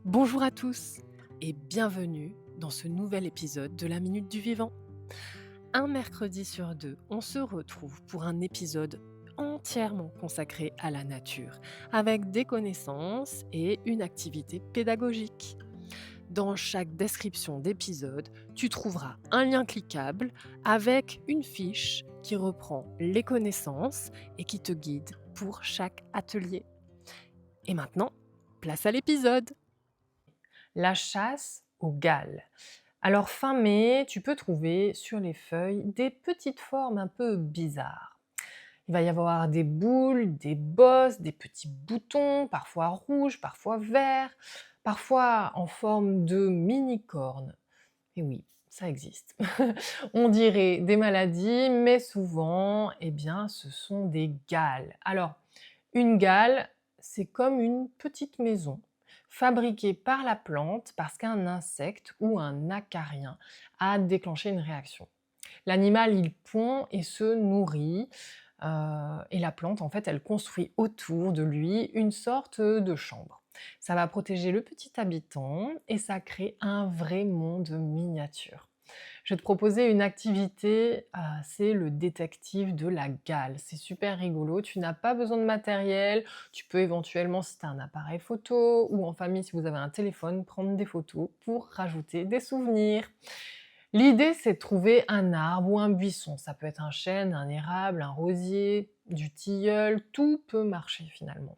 Bonjour à tous et bienvenue dans ce nouvel épisode de la Minute du Vivant. Un mercredi sur deux, on se retrouve pour un épisode entièrement consacré à la nature, avec des connaissances et une activité pédagogique. Dans chaque description d'épisode, tu trouveras un lien cliquable avec une fiche qui reprend les connaissances et qui te guide pour chaque atelier. Et maintenant, place à l'épisode. La chasse aux Galles. Alors fin mai, tu peux trouver sur les feuilles des petites formes un peu bizarres. Il va y avoir des boules, des bosses, des petits boutons, parfois rouges, parfois verts, parfois en forme de mini-cornes. Et oui, ça existe. On dirait des maladies, mais souvent, eh bien, ce sont des galles. Alors, une gale, c'est comme une petite maison fabriquée par la plante parce qu'un insecte ou un acarien a déclenché une réaction. L'animal, il pond et se nourrit, et la plante, en fait, elle construit autour de lui une sorte de chambre. Ça va protéger le petit habitant et ça crée un vrai monde miniature. Je vais te proposer une activité, c'est le détective de la gale. C'est super rigolo, tu n'as pas besoin de matériel, tu peux éventuellement, si tu as un appareil photo ou en famille, si vous avez un téléphone, prendre des photos pour rajouter des souvenirs. L'idée, c'est de trouver un arbre ou un buisson. Ça peut être un chêne, un érable, un rosier, du tilleul, tout peut marcher finalement.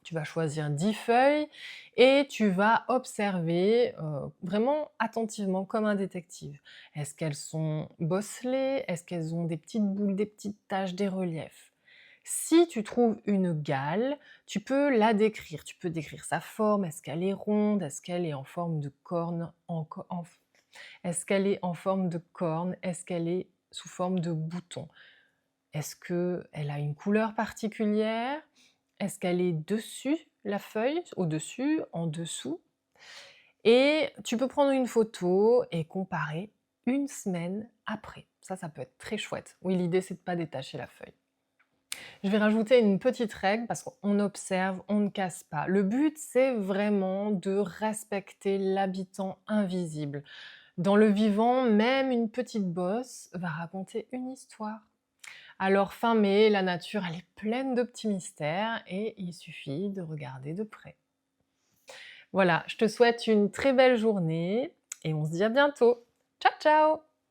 Tu vas choisir 10 feuilles et tu vas observer vraiment attentivement comme un détective. Est-ce qu'elles sont bosselées? Est-ce qu'elles ont des petites boules, des petites taches, des reliefs? Si tu trouves une gale, tu peux la décrire. Tu peux décrire sa forme. Est-ce qu'elle est ronde? Est-ce qu'elle est en forme de corne? Est-ce qu'elle est en forme de corne? Est-ce qu'elle est sous forme de bouton? Est-ce qu'elle a une couleur particulière? Est-ce qu'elle est dessus la feuille, au-dessus, en dessous? Et tu peux prendre une photo et comparer une semaine après. Ça peut être très chouette. Oui, l'idée, c'est de ne pas détacher la feuille. Je vais rajouter une petite règle parce qu'on observe, on ne casse pas. Le but, c'est vraiment de respecter l'habitant invisible. Dans le vivant, même une petite bosse va raconter une histoire. Alors fin mai, la nature, elle est pleine de petits mystères et il suffit de regarder de près. Voilà, je te souhaite une très belle journée et on se dit à bientôt. Ciao ciao!